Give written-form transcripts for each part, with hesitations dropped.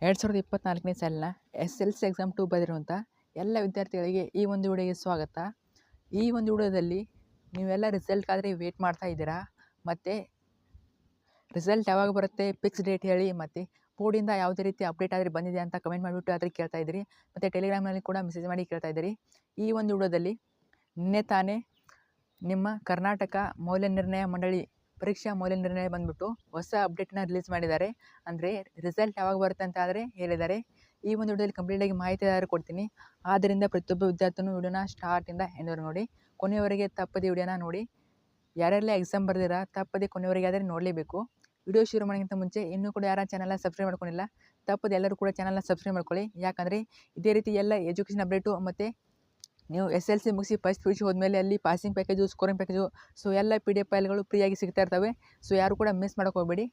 2024ನೇ ಸಾಲಿನ SLC exam 2 ಬರೆದಿರುವಂಥ ಎಲ್ಲ ವಿದ್ಯಾರ್ಥಿಗಳಿಗೆ ಈ ಒಂದು ವಿಡಿಯೋಗೆ ಸ್ವಾಗತ. ಈ ಒಂದು ವಿಡಿಯೋದಲ್ಲಿ ನೀವೆಲ್ಲ ರಿಸಲ್ಟ್ಗಾದರೆ ವೇಟ್ ಮಾಡ್ತಾ ಇದ್ದೀರಾ. ಮತ್ತು ರಿಸಲ್ಟ್ ಯಾವಾಗ ಬರುತ್ತೆ ಫಿಕ್ಸ್ ಡೇಟ್ ಹೇಳಿ, ಮತ್ತು ಬೋರ್ಡಿಂದ ಯಾವುದೇ ರೀತಿ ಅಪ್ಡೇಟ್ ಆದರೆ ಬಂದಿದೆ ಅಂತ ಕಮೆಂಟ್ ಮಾಡಿಬಿಟ್ಟು ಆದರೆ ಕೇಳ್ತಾ ಇದ್ದೀರಿ. ಮತ್ತು ಟೆಲಿಗ್ರಾಮ್ನಲ್ಲಿ ಕೂಡ ಮೆಸೇಜ್ ಮಾಡಿ ಕೇಳ್ತಾ ಇದ್ದೀರಿ. ಈ ಒಂದು ವಿಡಿಯೋದಲ್ಲಿ ನಿನ್ನೆ ತಾನೇ ನಿಮ್ಮ ಕರ್ನಾಟಕ ಮೌಲ್ಯ ನಿರ್ಣಯ ಮಂಡಳಿ ಪರೀಕ್ಷಾ ಮೌಲ್ಯ ನಿರ್ಣಯ ಬಂದುಬಿಟ್ಟು ಹೊಸ ಅಪ್ಡೇಟ್ನ ರಿಲೀಸ್ ಮಾಡಿದ್ದಾರೆ. ಅಂದರೆ ರಿಸಲ್ಟ್ ಯಾವಾಗ ಬರುತ್ತೆ ಅಂತ ಆದರೆ ಹೇಳಿದ್ದಾರೆ. ಈ ಒಂದು ವಿಡಿಯೋದಲ್ಲಿ ಕಂಪ್ಲೀಟಾಗಿ ಮಾಹಿತಿ ಕೊಡ್ತೀನಿ. ಆದ್ದರಿಂದ ಪ್ರತಿಯೊಬ್ಬ ವಿದ್ಯಾರ್ಥಿನೂ ವಿಡಿಯೋನ ಸ್ಟಾರ್ಟಿಂದ ಎಂದವರೆಗೆ ನೋಡಿ, ಕೊನೆಯವರೆಗೆ ತಪ್ಪದೆ ವಿಡಿಯೋನ ನೋಡಿ. ಯಾರೆಲ್ಲ ಎಕ್ಸಾಮ್ ಬರೆದಿರ ತಪ್ಪದೆ ಕೊನೆಯವರೆಗೆ ಆದರೆ ನೋಡಲೇಬೇಕು. ವಿಡಿಯೋ ಶುರು ಮಾಡೋಕ್ಕಿಂತ ಮುಂಚೆ ಇನ್ನೂ ಕೂಡ ಯಾರ ಚಾನಲ್ನ ಸಬ್ಸ್ಕ್ರೈಬ್ ಮಾಡ್ಕೊಂಡಿಲ್ಲ, ತಪ್ಪದೆ ಎಲ್ಲರೂ ಕೂಡ ಚಾನಲ್ನ ಸಬ್ಸ್ಕ್ರೈಬ್ ಮಾಡ್ಕೊಳ್ಳಿ. ಯಾಕಂದರೆ ಇದೇ ರೀತಿ ಎಲ್ಲ ಎಜುಕೇಷನ್ ಅಪ್ಡೇಟು ಮತ್ತು ನೀವು SLC ಮುಗಿಸಿ ಫಸ್ಟ್ PUC ಹೋದ್ಮೇಲೆ ಅಲ್ಲಿ passing package, scoring package, so ಎಲ್ಲ PDF ಫೈಲ್ಗಳು ಫ್ರೀಯಾಗಿ ಸಿಗ್ತಾ ಇರ್ತವೆ. ಸೊ ಯಾರು ಕೂಡ ಮಿಸ್ ಮಾಡೋಕೆ ಹೋಗಬೇಡಿ.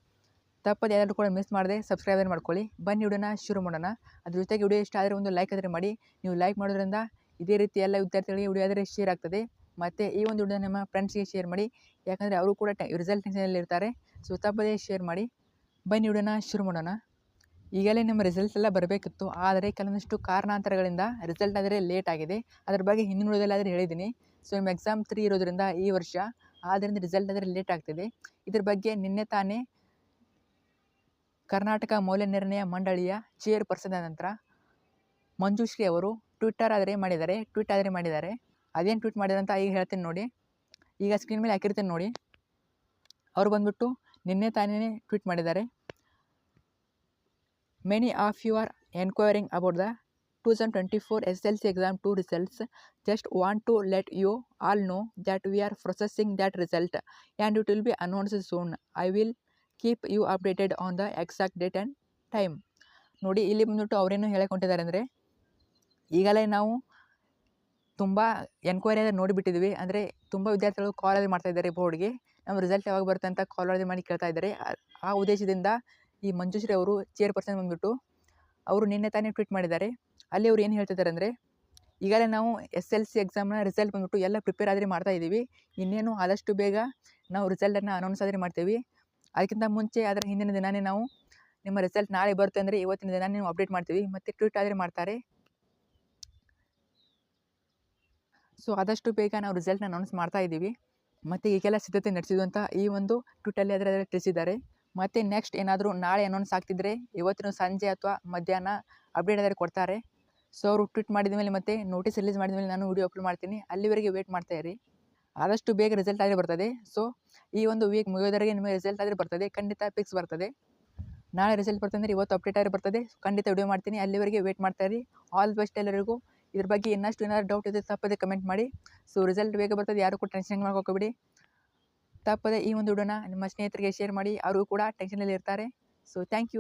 ತಪ್ಪದೆ ಎಲ್ಲರೂ ಕೂಡ ಮಿಸ್ ಮಾಡದೆ ಸಬ್ಸ್ಕ್ರೈಬ್ ಮಾಡ್ಕೊಳ್ಳಿ. ಬನ್ನಿ ವಿಡಿಯೋನ ಶುರು ಮಾಡೋಣ. ಅದ್ರ ಜೊತೆಗೆ ವಿಡಿಯೋ ಇಷ್ಟ ಆದರೆ ಒಂದು ಲೈಕ್ ಆದರೆ ಮಾಡಿ. ನೀವು ಲೈಕ್ ಮಾಡೋದ್ರಿಂದ ಇದೇ ರೀತಿ ಎಲ್ಲ ವಿದ್ಯಾರ್ಥಿಗಳಿಗೆ ವಿಡಿಯೋ ಆದರೆ ಶೇರ್ ಆಗ್ತದೆ. ಮತ್ತು ಈ ಒಂದು ವಿಡಿಯೋ ನಿಮ್ಮ ಫ್ರೆಂಡ್ಸ್ಗೆ ಶೇರ್ ಮಾಡಿ, ಯಾಕಂದರೆ ಅವರು ಕೂಡ ರಿಸಲ್ಟ್ ಟೆನ್ಷನಲ್ಲಿ ಇರ್ತಾರೆ. ಸೊ ತಪ್ಪದೇ ಶೇರ್ ಮಾಡಿ. ಬನ್ನಿ ವಿಡಿಯೋನ ಶುರು ಮಾಡೋಣ. ಈಗಲೇ ನಿಮ್ಮ ರಿಸಲ್ಟ್ ಎಲ್ಲ ಬರಬೇಕಿತ್ತು, ಆದರೆ ಕೆಲವೊಂದಿಷ್ಟು ಕಾರಣಾಂತರಗಳಿಂದ ರಿಸಲ್ಟ್ ಆದರೆ ಲೇಟ್ ಆಗಿದೆ. ಅದ್ರ ಬಗ್ಗೆ ಹಿಂದಿನ ವಿಡಿಯೋದಲ್ಲಿ ಆದರೆ ಹೇಳಿದ್ದೀನಿ. ಸೊ ನಿಮ್ಮ ಎಕ್ಸಾಮ್ 3 ಇರೋದ್ರಿಂದ ಈ ವರ್ಷ ಆದ್ದರಿಂದ ರಿಸಲ್ಟ್ ಆದರೆ ಲೇಟ್ ಆಗ್ತಿದೆ. ಇದ್ರ ಬಗ್ಗೆ ನಿನ್ನೆ ತಾನೇ ಕರ್ನಾಟಕ ಮೌಲ್ಯ ನಿರ್ಣಯ ಮಂಡಳಿಯ ಚೇರ್ಪರ್ಸನ್ ನಂತರ ಮಂಜುಶ್ರೀ ಅವರು ಟ್ವೀಟ್ ಆದರೆ ಮಾಡಿದ್ದಾರೆ. ಅದೇನು ಟ್ವೀಟ್ ಮಾಡಿದ್ದಾರೆ ಅಂತ ಈಗ ಹೇಳ್ತೀನಿ ನೋಡಿ. ಈಗ ಸ್ಕ್ರೀನ್ ಮೇಲೆ ಹಾಕಿರ್ತೀನಿ ನೋಡಿ. ಅವರು ಬಂದುಬಿಟ್ಟು ನಿನ್ನೆ ತಾನೇ ಟ್ವೀಟ್ ಮಾಡಿದ್ದಾರೆ. Many of you are enquiring about the 2024 SLC exam 2 results. Just want to let you all know that we are processing that result and it will be announced soon. I will keep you updated on the exact date and time. ನೋಡಿ, ಇಲ್ಲಿ ಬಂದ್ಬಿಟ್ಟು ಅವರೇನು ಹೇಳಿಕೊಂಡಿದ್ದಾರೆ ಅಂದರೆ, ಈಗಲೇ ನಾವು ತುಂಬ enquiry ನೋಡಿಬಿಟ್ಟಿದ್ವಿ. ಅಂದರೆ ತುಂಬ ವಿದ್ಯಾರ್ಥಿಗಳು ಕಾಲ್ ಮಾಡ್ತಾಯಿದ್ದಾರೆ ಬೋರ್ಡ್ಗೆ, ನಮ್ಮ ರಿಸಲ್ಟ್ ಯಾವಾಗ ಬರುತ್ತೆ ಅಂತ ಕಾಲ್ ಮಾಡಿ ಕೇಳ್ತಾ ಇದ್ದಾರೆ. ಆ ಉದ್ದೇಶದಿಂದ ಈ ಮಂಜುಶ್ರೀ ಅವರು ಚೇರ್ಪರ್ಸನ್ ಬಂದುಬಿಟ್ಟು ಅವರು ನಿನ್ನೆ ತಾನೇ ಟ್ವೀಟ್ ಮಾಡಿದ್ದಾರೆ. ಅಲ್ಲಿ ಅವ್ರು ಏನು ಹೇಳ್ತಿದ್ದಾರೆ ಅಂದರೆ, ಈಗಲೇ ನಾವು SLC ಎಕ್ಸಾಮ್ನ ರಿಸಲ್ಟ್ ಬಂದುಬಿಟ್ಟು ಎಲ್ಲ ಪ್ರಿಪೇರ್ ಆದರೆ ಮಾಡ್ತಾ ಇದ್ದೀವಿ. ಇನ್ನೇನು ಆದಷ್ಟು ಬೇಗ ನಾವು ರಿಸಲ್ಟನ್ನು ಅನೌನ್ಸ್ ಆದರೆ ಮಾಡ್ತೀವಿ. ಅದಕ್ಕಿಂತ ಮುಂಚೆ ಅದರ ಹಿಂದಿನ ದಿನವೇ ನಾವು ನಿಮ್ಮ ರಿಸಲ್ಟ್ ನಾಳೆ ಬರುತ್ತೆ ಅಂದರೆ ಇವತ್ತಿನ ದಿನ ನೀವು ಅಪ್ಡೇಟ್ ಮಾಡ್ತೀವಿ, ಮತ್ತು ಟ್ವೀಟ್ ಆದರೆ ಮಾಡ್ತಾರೆ. ಸೊ ಆದಷ್ಟು ಬೇಗ ನಾವು ರಿಸಲ್ಟ್ನ ಅನೌನ್ಸ್ ಮಾಡ್ತಾ ಇದ್ದೀವಿ, ಮತ್ತು ಈಗೆಲ್ಲ ಸಿದ್ಧತೆ ನಡೆಸಿದ್ದು ಅಂತ ಈ ಒಂದು ಟ್ವೀಟಲ್ಲಿ ಅದರ ತಿಳಿಸಿದ್ದಾರೆ. ಮತ್ತು ನೆಕ್ಸ್ಟ್ ಏನಾದರೂ ನಾಳೆ ಅನೌನ್ಸ್ ಆಗ್ತಿದ್ರೆ ಇವತ್ತಿನ ಸಂಜೆ ಅಥವಾ ಮಧ್ಯಾಹ್ನ ಅಪ್ಡೇಟ್ ಆದರೆ ಕೊಡ್ತಾರೆ. ಸೊ ಅವರು ಟ್ವೀಟ್ ಮಾಡಿದ ಮೇಲೆ ಮತ್ತು ನೋಟಿಸ್ ರಿಲೀಸ್ ಮಾಡಿದ ಮೇಲೆ ನಾನು ವಿಡಿಯೋ ಅಪ್ಲೋಡ್ ಮಾಡ್ತೀನಿ. ಅಲ್ಲಿವರೆಗೆ ವೇಟ್ ಮಾಡ್ತಾ ಇರಿ. ಆದಷ್ಟು ಬೇಗ ರಿಸಲ್ಟ್ ಆದರೆ ಬರ್ತದೆ. ಸೊ ಈ ಒಂದು ವೀಕ್ ಮುಗಿಯೋದರೆಗೆ ನಿಮಗೆ ರಿಸಲ್ಟ್ ಆದರೆ ಬರ್ತದೆ, ಖಂಡಿತ ಫಿಕ್ಸ್ ಬರ್ತದೆ. ನಾಳೆ ರಿಸಲ್ಟ್ ಬರ್ತದೆ ಅಂದರೆ ಇವತ್ತು ಅಪ್ಡೇಟ್ ಆದರೆ ಬರ್ತದೆ. ಖಂಡಿತ ವಿಡಿಯೋ ಮಾಡ್ತೀನಿ, ಅಲ್ಲಿವರೆಗೆ ವೇಟ್ ಮಾಡ್ತಾ ಇರಿ. ಆಲ್ ಬೆಸ್ಟ್ ಎಲ್ಲರಿಗೂ. ಇದ್ರ ಬಗ್ಗೆ ಇನ್ನಷ್ಟು ಏನಾದರೂ ಡೌಟ್ ಇದೆ ತಪ್ಪದೆ ಕಮೆಂಟ್ ಮಾಡಿ. ಸೊ ರಿಸಲ್ಟ್ ಬೇಗ ಬರ್ತದೆ, ಯಾರು ಕೂಡ ಟೆನ್ಷನ್ ಮಾಡ್ಕೋಬೇಡಿ. ತಪ್ಪದೆ ಈ ಒಂದು ವಿಡಿಯೋನ ನಿಮ್ಮ ಸ್ನೇಹಿತರಿಗೆ ಶೇರ್ ಮಾಡಿ, ಅವರು ಕೂಡ ಟೆನ್ಷನಲ್ಲಿ ಇರ್ತಾರೆ. So thank you.